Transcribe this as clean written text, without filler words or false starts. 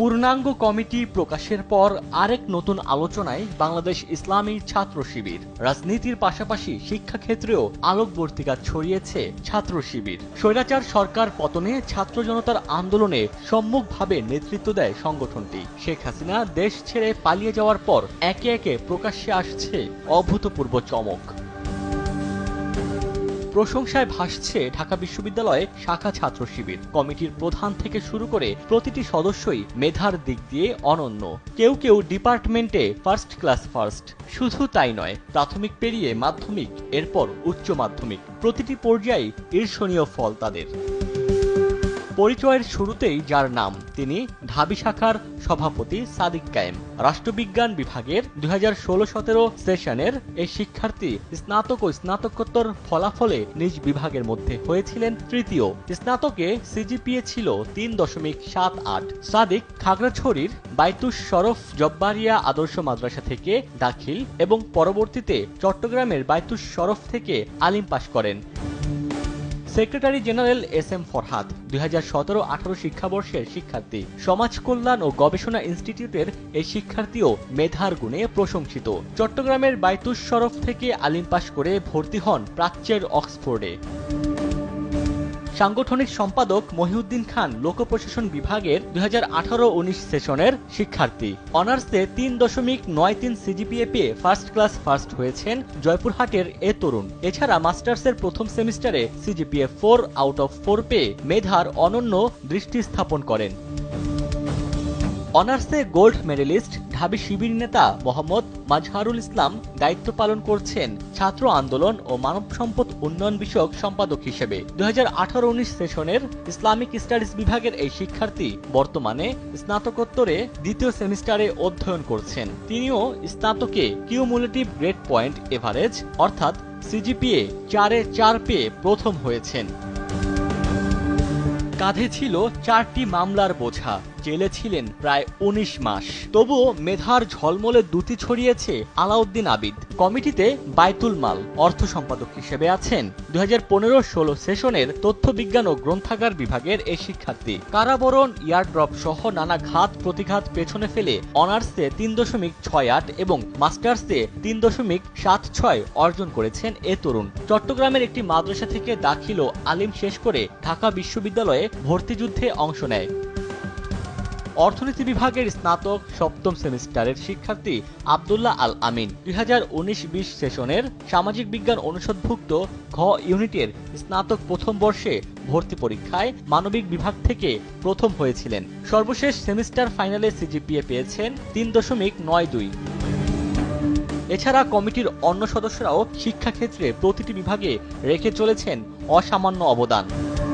পূর্ণাঙ্গ কমিটি প্রকাশের পর আরেক নতুন আলোচনায় বাংলাদেশ ইসলামী ছাত্র শিবির। রাজনীতির পাশাপাশি শিক্ষাক্ষেত্রেও আলোকবর্তিকা ছড়িয়েছে ছাত্র শিবির। স্বৈরাচার সরকার পতনে ছাত্র জনতার আন্দোলনে সম্মুখভাবে নেতৃত্ব দেয় সংগঠনটি। শেখ হাসিনা দেশ ছেড়ে পালিয়ে যাওয়ার পর একে একে প্রকাশ্যে আসছে অভূতপূর্ব চমক। প্রশংসায় ভাসছে ঢাকা বিশ্ববিদ্যালয়ে শাখা ছাত্র শিবির। কমিটির প্রধান থেকে শুরু করে প্রতিটি সদস্যই মেধার দিক দিয়ে অনন্য। কেউ কেউ ডিপার্টমেন্টে ফার্স্ট ক্লাস ফার্স্ট। শুধু তাই নয়, প্রাথমিক পেরিয়ে মাধ্যমিক, এরপর উচ্চ মাধ্যমিক, প্রতিটি পর্যায়ে ঈর্ষণীয় ফল তাদের। পরিচয়ের শুরুতেই যার নাম, তিনি ঢাবি শাখার সভাপতি সাদিক কায়েম। রাষ্ট্রবিজ্ঞান বিভাগের 2016-17 সেশনের এই শিক্ষার্থী স্নাতক ও স্নাতকোত্তর ফলাফলে নিজ বিভাগের মধ্যে হয়েছিলেন তৃতীয়। স্নাতকে সিজিপিএ ছিল 3.78। সাদিক খাগড়াছড়ির বাইতুস শরফ জব্বারিয়া আদর্শ মাদ্রাসা থেকে দাখিল এবং পরবর্তীতে চট্টগ্রামের বাইতুস শরফ থেকে আলিম পাশ করেন। Secretary general S M. ফরহাদ 2017-18 শিক্ষাবর্ষের শিক্ষার্থী। সমাজ কল্যাণ ও গবেষণা ইনস্টিটিউটের এই শিক্ষার্থীও মেধার গুণে প্রশংসিত। চট্টগ্রামের বাইতুস শরফ থেকে আলিম পাশ করে ভর্তি হন প্রাচ্যের অক্সফোর্ডে। সাংগঠনিক সম্পাদক মহিউদ্দিন খান লোক প্রশাসন বিভাগের 2018-19 সেশনের শিক্ষার্থী। অনার্সে 3.93 সিজিপিএ পেয়ে ফার্স্ট ক্লাস ফার্স্ট হয়েছেন জয়পুরহাটের এ তরুণ। এছাড়া মাস্টার্সের প্রথম সেমিস্টারে সিজিপিএ 4/4 পেয়ে মেধার অনন্য দৃষ্টি স্থাপন করেন। অনার্সে গোল্ড মেডেলিস্ট ঢাবি শিবির নেতা মোহাম্মদ মাজহারুল ইসলাম দায়িত্ব পালন করছেন ছাত্র আন্দোলন ও মানব সম্পদ উন্নয়ন বিষয়ক সম্পাদক হিসেবে। 2018-19 সেশনের ইসলামিক স্টাডিজ বিভাগের এই শিক্ষার্থী বর্তমানে স্নাতকোত্তরে দ্বিতীয় সেমিস্টারে অধ্যয়ন করছেন। তিনিও স্নাতকে কিউমুলেটিভ গ্রেড পয়েন্ট এভারেজ অর্থাৎ সিজিপিএ 4-4 পেয়ে প্রথম হয়েছেন। কাঁধে ছিল 4টি মামলার বোঝা, জেলে ছিলেন প্রায় 19 মাস। তবুও মেধার ঝলমলে দুটি ছড়িয়েছে আলাউদ্দিন আবিদ। কমিটিতে বায়তুল মাল অর্থ সম্পাদক হিসেবে আছেন 2015-16 সেশনের তথ্য বিজ্ঞান ও গ্রন্থাগার বিভাগের এই শিক্ষার্থী। কারাবরণ, ইয়ারড্রপ সহ নানা ঘাত প্রতিঘাত পেছনে ফেলে অনার্সে 3.68 এবং মাস্টার্সে 3.76 অর্জন করেছেন এ তরুণ। চট্টগ্রামের একটি মাদ্রাসা থেকে দাখিল ও আলিম শেষ করে ঢাকা বিশ্ববিদ্যালয়ে ভর্তিযুদ্ধে অংশ নেয়। অর্থনীতি বিভাগের স্নাতক সপ্তম সেমিস্টারের শিক্ষার্থী আব্দুল্লাহ আল আমিন 2019-20 সেশনের সামাজিক বিজ্ঞান অনুষদভুক্ত ঘ ইউনিটের স্নাতক প্রথম বর্ষে ভর্তি পরীক্ষায় মানবিক বিভাগ থেকে প্রথম হয়েছিলেন। সর্বশেষ সেমিস্টার ফাইনালে সিজিপিএ পেয়েছেন 3.92। এছাড়া কমিটির অন্য সদস্যরাও শিক্ষাক্ষেত্রে প্রতিটি বিভাগে রেখে চলেছেন অসামান্য অবদান।